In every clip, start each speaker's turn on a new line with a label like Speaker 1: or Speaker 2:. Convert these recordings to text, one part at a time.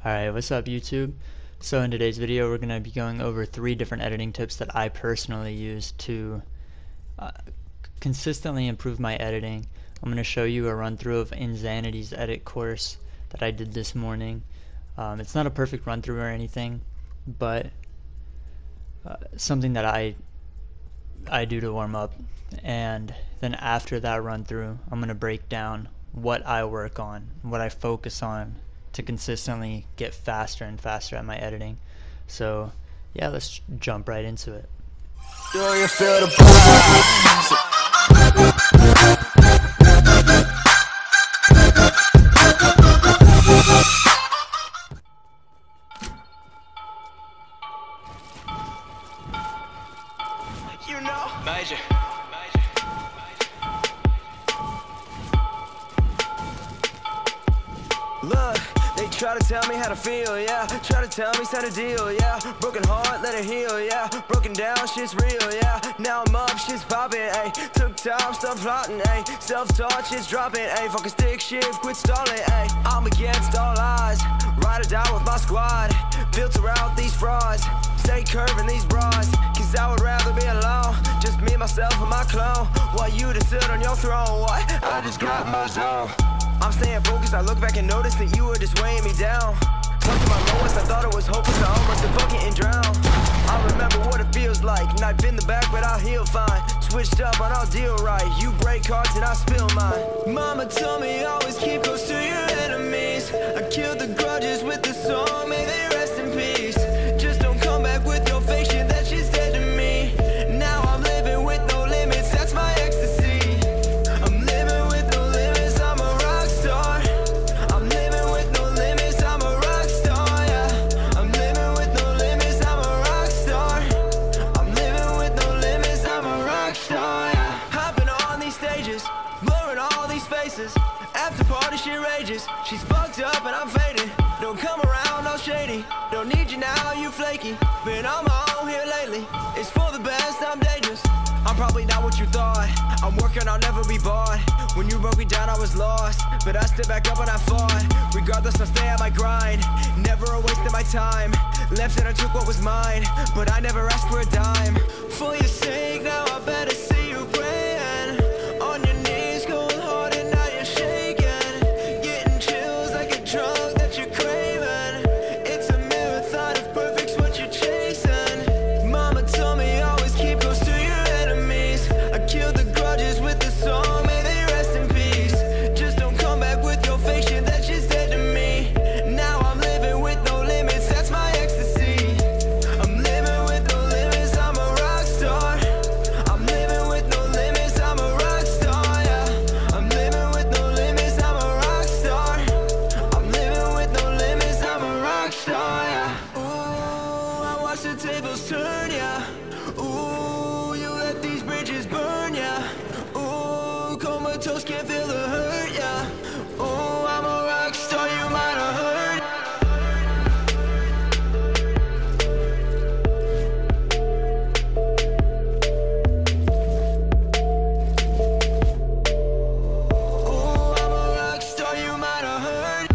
Speaker 1: Alright, what's up YouTube? So in today's video we're going to be going over 3 different editing tips that I personally use to consistently improve my editing. I'm going to show you a run through of Insanity's edit course that I did this morning. It's not a perfect run through or anything, but something that I do to warm up, and then after that run through I'm going to break down what I work on, what I focus on to consistently get faster and faster at my editing. So yeah, let's jump right into it.
Speaker 2: Do you feel the vibes? You know, major. Look, they try to tell me how to feel, yeah. Try to tell me how to deal, yeah. Broken heart, let it heal, yeah. Broken down, shit's real, yeah. Now I'm up, shit's popping, ayy. Took time, stop plotting, ayy. Self-taught, shit's dropping, ayy. Fucking stick shift, quit stalling, ayy. I'm against all odds. Ride or die with my squad. Built around these frauds. Stay curving these bras. Cause I would rather be alone. Just me, myself, and my clone. While you to sit on your throne, what? I just got my zone. I'm staying focused, I look back and notice that you were just weighing me down. Come to my lowest, I thought it was hopeless, I almost suffocated and drowned. I remember what it feels like, knife in the back but I'll heal fine. Switched up and I'll deal right, you break hearts and I spill mine. Mama told me always keep close to your enemies. I killed the grudges with the song, may they rest in peace. Just don't come back with your fake shit, that shit's dead to me. Now I'm living with no limits, that's my ecstasy. After party shit rages, she's fucked up and I'm faded. Don't come around all shady, don't need you now, you flaky. Been on my own here lately, it's for the best, I'm dangerous. I'm probably not what you thought, I'm working, I'll never be bought. When you broke me down I was lost, but I stood back up and I fought. Regardless I'll stay on my grind, never a waste of my time. Left and I took what was mine, but I never asked for a dime. For your sake now I better see you praying. On your knees going hard and now you're shaking. Getting chills like a drug that you're craving. It's a marathon of perfect's what you're chasing. Mama told me always keep close to your enemies. I killed the grudges with the song, may they rest in peace. Just don't come back with your fake shit, that shit's dead to me. Now I'm living with no limits, that's my ecstasy. I'm living with no limits, I'm a rock star. I'm living with no limits, I'm a rock star, yeah. I'm living with no limits, I'm a rock star. I'm living with no limits, I'm a rock star, yeah. Ooh, I watch the tables turn, yeah. Ooh, you let these bridges burn, yeah. Ooh, comatose, can't feel the hurt, yeah. Ooh, I'm a rock star, you might have heard. Ooh, I'm a rock star, you might have heard.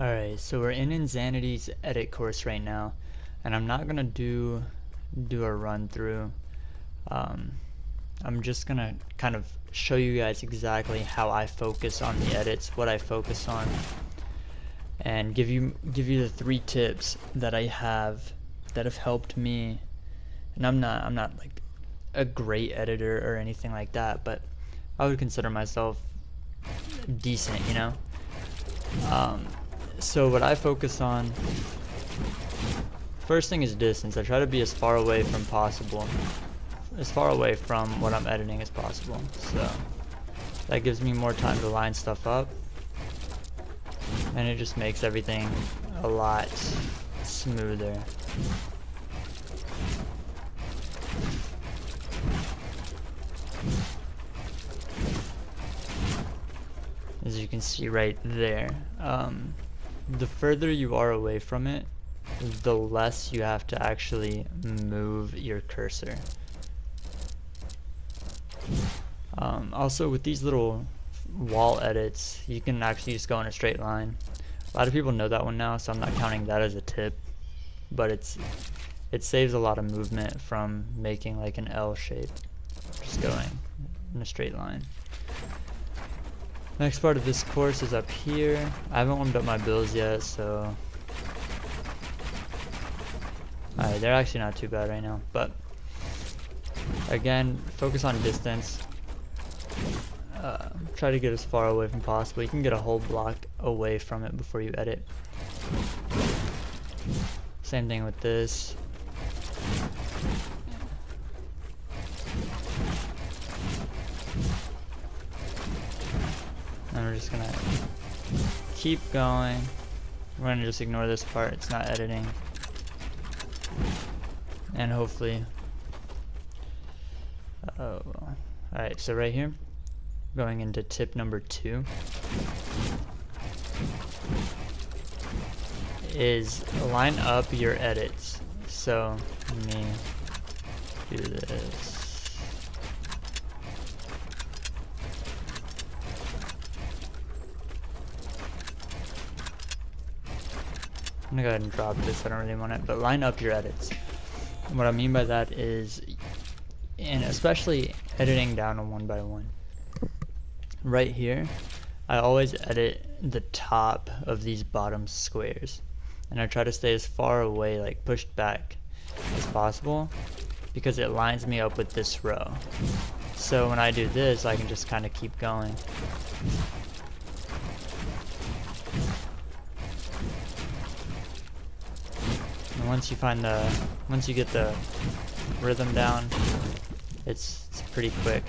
Speaker 1: Alright, so we're in Insanity's edit course right now, and I'm not gonna do a run through. I'm just gonna kind of show you guys exactly how I focus on the edits, what I focus on, and give you the 3 tips that I have that have helped me. And I'm not like a great editor or anything like that, but I would consider myself decent, you know. So what I focus on, first thing is distance. I try to be as far away from possible. as far away from what I'm editing as possible. So that gives me more time to line stuff up and it just makes everything a lot smoother. As you can see right there, the further you are away from it, the less you have to actually move your cursor. Also, with these little wall edits, you can actually just go in a straight line. A lot of people know that one now, so I'm not counting that as a tip, but it saves a lot of movement from making like an L shape, just going in a straight line. Next part of this course is up here. I haven't warmed up my builds yet, so alright, they're actually not too bad right now, but again, focus on distance. Try to get as far away from possible. You can get a whole block away from it before you edit. Same thing with this. And we're just gonna keep going. We're gonna just ignore this part, it's not editing. And hopefully, alright, so right here, going into tip number 2, is line up your edits. So let me do this. I'm gonna go ahead and drop this, I don't really want it, but line up your edits. What I mean by that is, and especially editing down a 1 by 1. Right here, I always edit the top of these bottom squares, and I try to stay as far away, like pushed back as possible, because it lines me up with this row. So when I do this, I can just kind of keep going. Once you get the rhythm down, it's pretty quick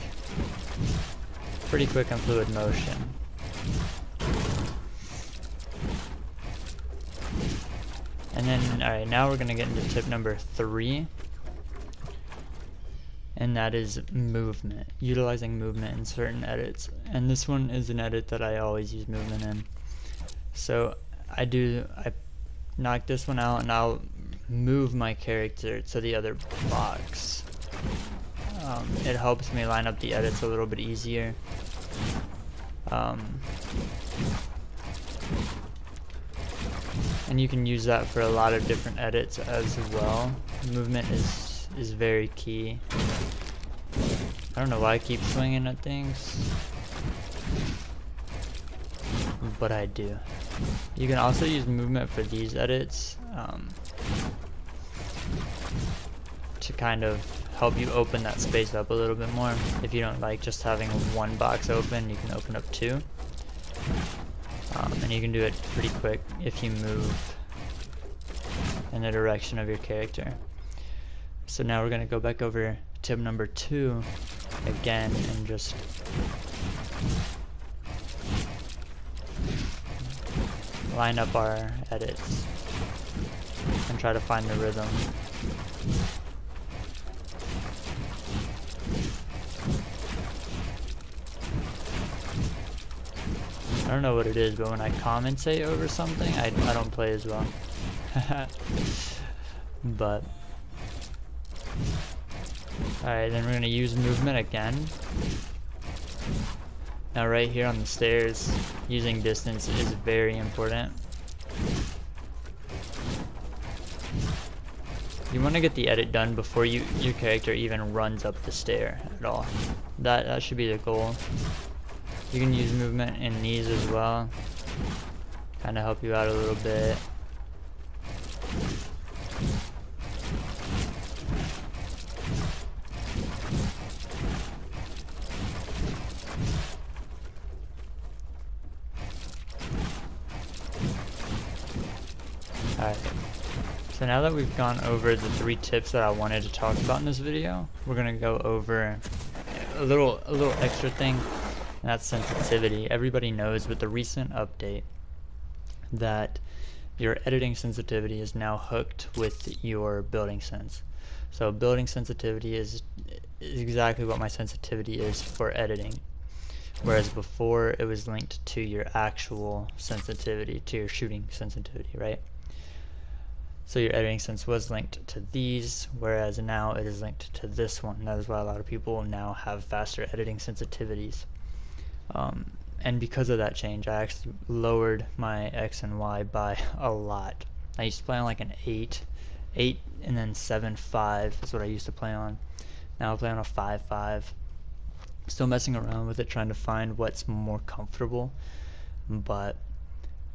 Speaker 1: and fluid motion. And then, alright, now we're gonna get into tip number 3, and that is movement, utilizing movement in certain edits. And this one is an edit that I always use movement in. So I knock this one out, and I'll move my character to the other box. It helps me line up the edits a little bit easier. And you can use that for a lot of different edits as well. Movement is very key. I don't know why I keep swinging at things, but I do. You can also use movement for these edits to kind of help you open that space up a little bit more. If you don't like just having one box open, you can open up 2. And you can do it pretty quick if you move in the direction of your character. So now we're going to go back over tip number 2 again and just line up our edits and try to find the rhythm. I don't know what it is, but when I commentate over something, I don't play as well. But alright, then we're going to use movement again. Now right here on the stairs, using distance is very important. You want to get the edit done before your character even runs up the stair at all. That should be the goal. You can use movement in these as well, kind of help you out a little bit. Alright, so now that we've gone over the 3 tips that I wanted to talk about in this video, we're going to go over a little extra thing. And that's sensitivity. Everybody knows with the recent update, that your editing sensitivity is now hooked with your building sense. So building sensitivity is exactly what my sensitivity is for editing, whereas before it was linked to your actual sensitivity, to your shooting sensitivity, right? So your editing sense was linked to these, whereas now it is linked to this one. That is why a lot of people now have faster editing sensitivities. And because of that change, I actually lowered my X and Y by a lot. I used to play on like an 8 and then 7.5 is what I used to play on. Now I play on a 5.5. Still messing around with it, trying to find what's more comfortable, but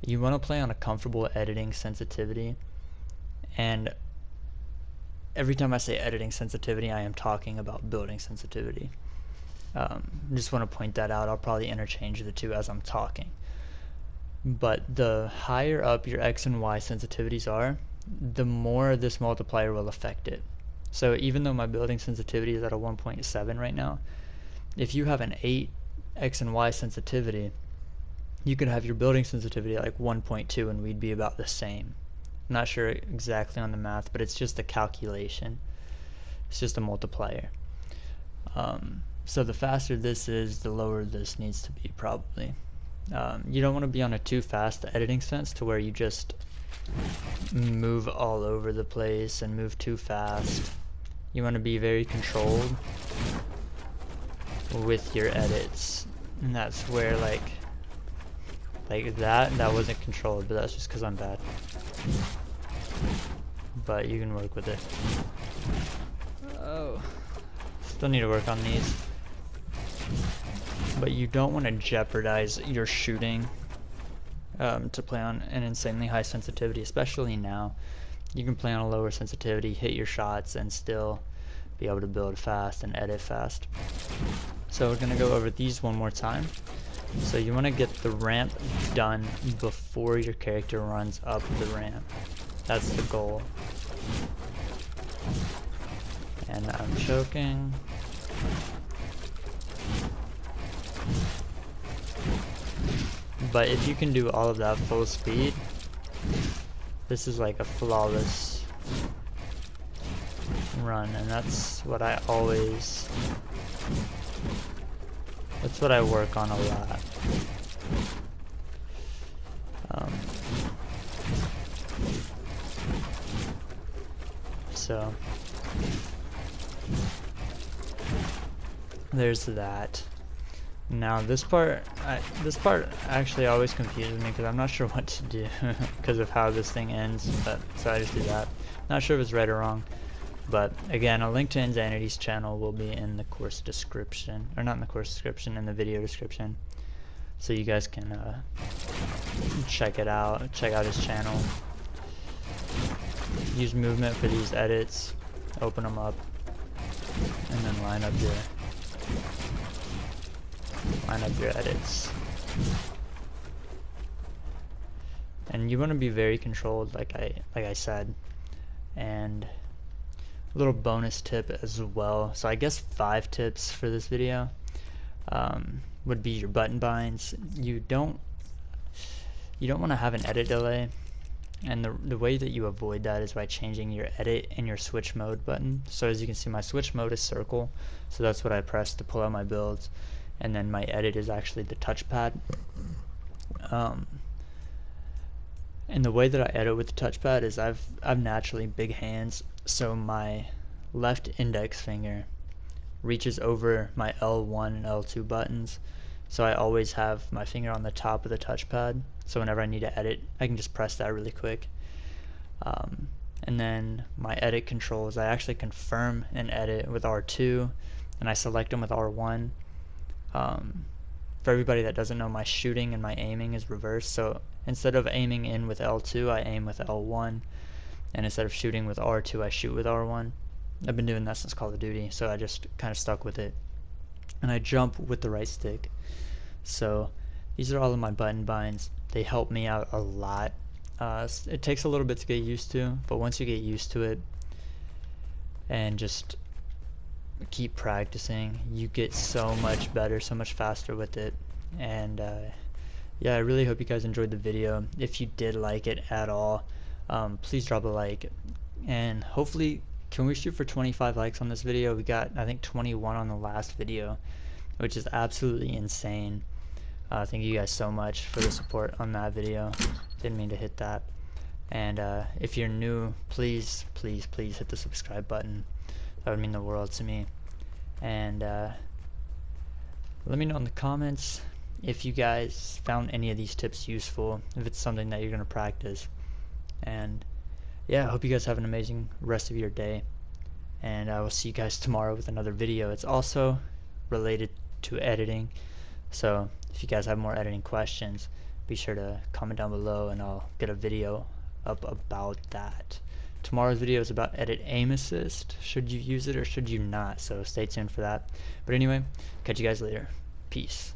Speaker 1: you want to play on a comfortable editing sensitivity. And every time I say editing sensitivity, I am talking about building sensitivity. Just want to point that out. I'll probably interchange the two as I'm talking. But the higher up your X and Y sensitivities are, the more this multiplier will affect it. So even though my building sensitivity is at a 1.7 right now, if you have an 8 X and Y sensitivity, you could have your building sensitivity at like 1.2 and we'd be about the same. I'm not sure exactly on the math, but it's just a calculation. It's just a multiplier. So the faster this is, the lower this needs to be probably. You don't want to be on a too fast editing sense to where you just move all over the place and move too fast. You want to be very controlled with your edits, and that's where like that wasn't controlled, but that's just because I'm bad. But you can work with it. Oh, still need to work on these. But you don't want to jeopardize your shooting to play on an insanely high sensitivity, especially now. You can play on a lower sensitivity, hit your shots, and still be able to build fast and edit fast. So we're going to go over these one more time. So you want to get the ramp done before your character runs up the ramp. That's the goal. And I'm choking. But if you can do all of that full speed, this is like a flawless run, and that's what I always, that's what I work on a lot. So there's that. Now this part actually always confuses me because I'm not sure what to do because of how this thing ends, but so I just do that. Not sure if it's right or wrong, but again, a link to Insanity's channel will be in the course description, or not in the course description, in the video description, so you guys can check it out, check out his channel. Use movement for these edits, open them up, and then line up your edits. And you want to be very controlled, like I said. And a little bonus tip as well. So I guess 5 tips for this video would be your button binds. You don't want to have an edit delay. And the way that you avoid that is by changing your edit and your switch mode button. So as you can see, my switch mode is circle, so that's what I press to pull out my builds, and then my edit is actually the touchpad. And the way that I edit with the touchpad is I've naturally big hands, so my left index finger reaches over my L1 and L2 buttons. So I always have my finger on the top of the touchpad, so whenever I need to edit, I can just press that really quick. And then my edit controls, I actually confirm an edit with R2, and I select them with R1. For everybody that doesn't know, my shooting and my aiming is reversed, so instead of aiming in with L2, I aim with L1, and instead of shooting with R2, I shoot with R1. I've been doing that since Call of Duty, so I just kind of stuck with it. And I jump with the right stick. So these are all of my button binds. They help me out a lot. It takes a little bit to get used to, but once you get used to it and just keep practicing, you get so much better, so much faster with it. And yeah, I really hope you guys enjoyed the video. If you did like it at all, please drop a like, and hopefully, can we shoot for 25 likes on this video? We got, I think, 21 on the last video, which is absolutely insane. Thank you guys so much for the support on that video. Didn't mean to hit that. And if you're new, please hit the subscribe button. That would mean the world to me. And let me know in the comments if you guys found any of these tips useful, if it's something that you're going to practice. And yeah, I hope you guys have an amazing rest of your day, and I will see you guys tomorrow with another video. It's also related to editing, so if you guys have more editing questions, be sure to comment down below and I'll get a video up about that. Tomorrow's video is about edit aim assist. Should you use it or should you not? So stay tuned for that. But anyway, catch you guys later. Peace.